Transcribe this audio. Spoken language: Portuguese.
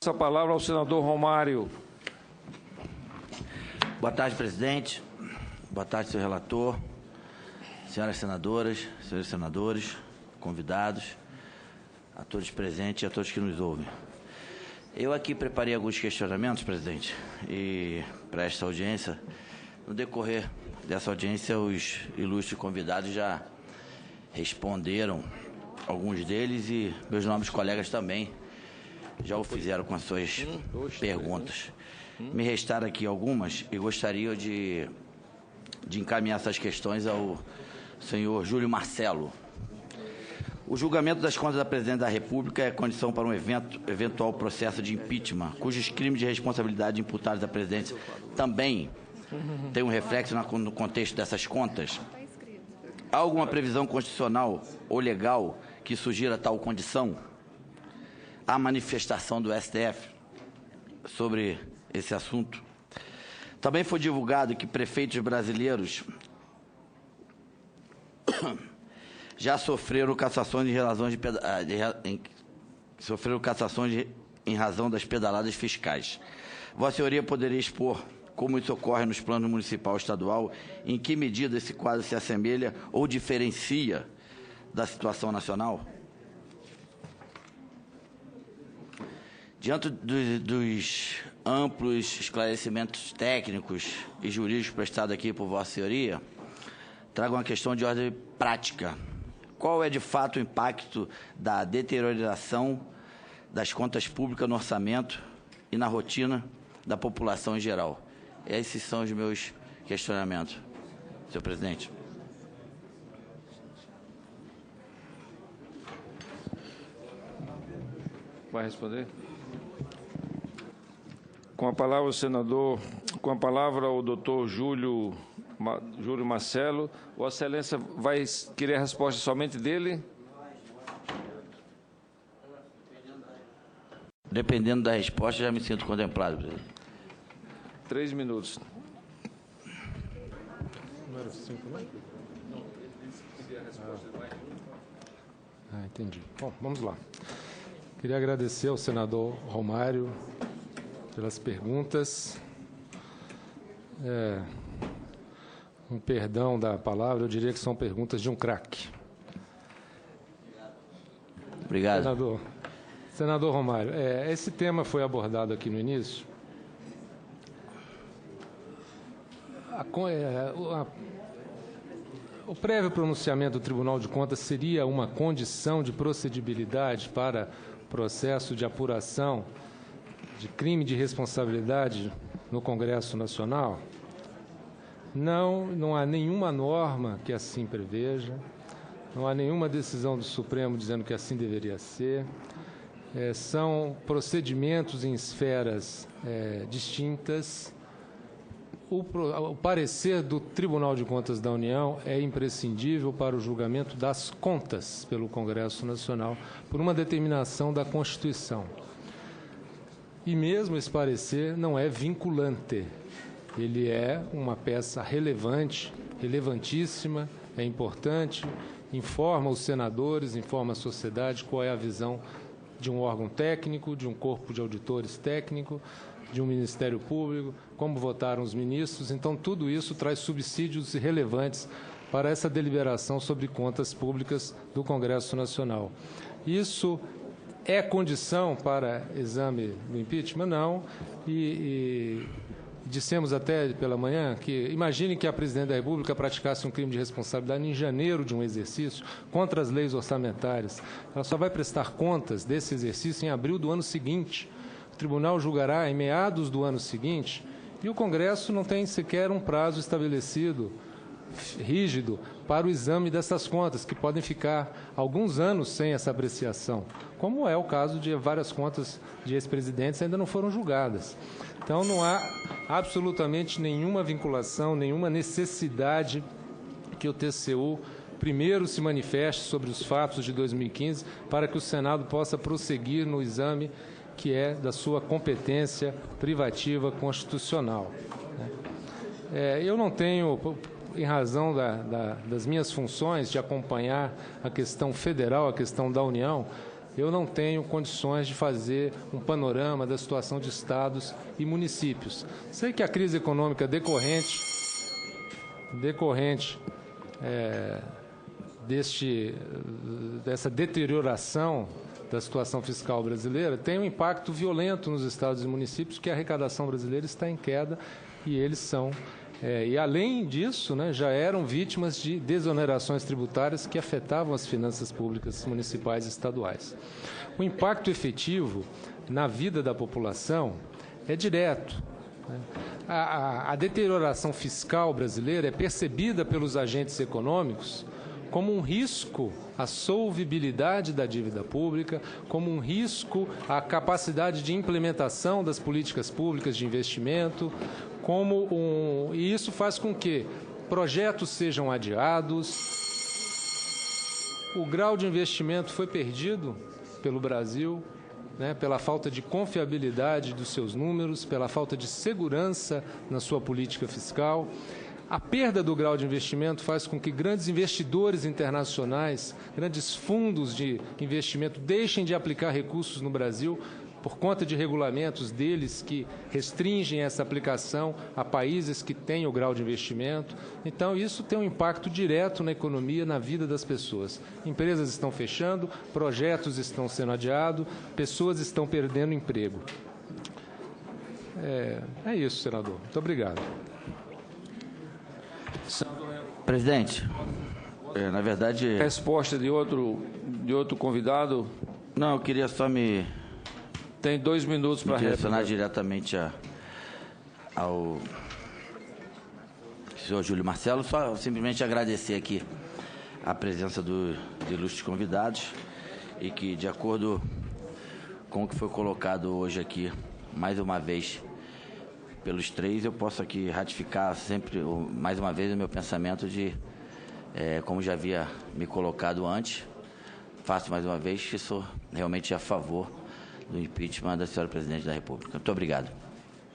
Passa a palavra ao senador Romário. Boa tarde, presidente. Boa tarde, senhor relator, senhoras senadoras, senhores senadores, convidados, a todos presentes e a todos que nos ouvem. Eu aqui preparei alguns questionamentos, presidente, e para esta audiência, no decorrer dessa audiência, os ilustres convidados já responderam alguns deles e meus nobres colegas também já o fizeram com as suas perguntas. Me restaram aqui algumas e gostaria de encaminhar essas questões ao senhor Júlio Marcelo. O julgamento das contas da Presidente da República é condição para um eventual processo de impeachment, cujos crimes de responsabilidade imputados à presidência também têm um reflexo no contexto dessas contas. Há alguma previsão constitucional ou legal que sugira tal condição? Há manifestação do STF sobre esse assunto? Também foi divulgado que prefeitos brasileiros já sofreram cassações em razão das pedaladas fiscais. Vossa Senhoria poderia expor como isso ocorre nos planos municipal e estadual, em que medida esse quadro se assemelha ou diferencia da situação nacional? Diante dos amplos esclarecimentos técnicos e jurídicos prestados aqui por Vossa Senhoria, trago uma questão de ordem prática. Qual é, de fato, o impacto da deterioração das contas públicas no orçamento e na rotina da população em geral? Esses são os meus questionamentos, senhor presidente. Vai responder? Com a palavra o senador, com a palavra o doutor Júlio Marcelo. Vossa Excelência vai querer a resposta somente dele? Dependendo da resposta, já me sinto contemplado, presidente. 3 minutos. Não era 5, não? Entendi. Bom, vamos lá. Queria agradecer ao senador Romário pelas perguntas. Um perdão da palavra, eu diria que são perguntas de um craque. Obrigado. Senador Romário, esse tema foi abordado aqui no início. O prévio pronunciamento do Tribunal de Contas seria uma condição de procedibilidade para processo de apuração de crime de responsabilidade no Congresso Nacional? Não há nenhuma norma que assim preveja, não há nenhuma decisão do Supremo dizendo que assim deveria ser. São procedimentos em esferas distintas. O parecer do Tribunal de Contas da União é imprescindível para o julgamento das contas pelo Congresso Nacional, por uma determinação da Constituição. E mesmo esse parecer não é vinculante. Ele é uma peça relevante, relevantíssima, é importante, informa os senadores, informa a sociedade qual é a visão de um órgão técnico, de um corpo de auditores técnico, de um Ministério Público, como votaram os ministros. Então, tudo isso traz subsídios relevantes para essa deliberação sobre contas públicas do Congresso Nacional. Isso é condição para exame do impeachment? Não. Dissemos até pela manhã que, imagine que a Presidente da República praticasse um crime de responsabilidade em janeiro de um exercício contra as leis orçamentárias. Ela só vai prestar contas desse exercício em abril do ano seguinte. O Tribunal julgará em meados do ano seguinte e o Congresso não tem sequer um prazo estabelecido, rígido, para o exame dessas contas, que podem ficar alguns anos sem essa apreciação, como é o caso de várias contas de ex-presidentes ainda não foram julgadas. Então, não há absolutamente nenhuma vinculação, nenhuma necessidade que o TCU primeiro se manifeste sobre os fatos de 2015 para que o Senado possa prosseguir no exame que é da sua competência privativa constitucional. Eu não tenho, em razão das minhas funções de acompanhar a questão federal, a questão da União, eu não tenho condições de fazer um panorama da situação de estados e municípios. Sei que a crise econômica decorrente dessa deterioração da situação fiscal brasileira tem um impacto violento nos estados e municípios, que a arrecadação brasileira está em queda e eles são. E, além disso, né, já eram vítimas de desonerações tributárias que afetavam as finanças públicas municipais e estaduais. O impacto efetivo na vida da população é direto. Né? A deterioração fiscal brasileira é percebida pelos agentes econômicos como um risco à solvibilidade da dívida pública, como um risco à capacidade de implementação das políticas públicas de investimento, e isso faz com que projetos sejam adiados. O grau de investimento foi perdido pelo Brasil, né, pela falta de confiabilidade dos seus números, pela falta de segurança na sua política fiscal. A perda do grau de investimento faz com que grandes investidores internacionais, grandes fundos de investimento deixem de aplicar recursos no Brasil por conta de regulamentos deles que restringem essa aplicação a países que têm o grau de investimento. Então, isso tem um impacto direto na economia, na vida das pessoas. Empresas estão fechando, projetos estão sendo adiados, pessoas estão perdendo emprego. É isso, senador. Muito obrigado. Presidente, na verdade... Resposta de outro convidado. Não, eu queria só Tem 2 minutos para direcionar diretamente ao senhor Júlio Marcelo. Só simplesmente agradecer aqui a presença dos ilustres convidados e que, de acordo com o que foi colocado hoje aqui, mais uma vez, pelos 3, eu posso aqui ratificar sempre, mais uma vez, o meu pensamento de, como já havia me colocado antes, faço mais uma vez que sou realmente a favor do impeachment da senhora Presidente da República. Muito obrigado.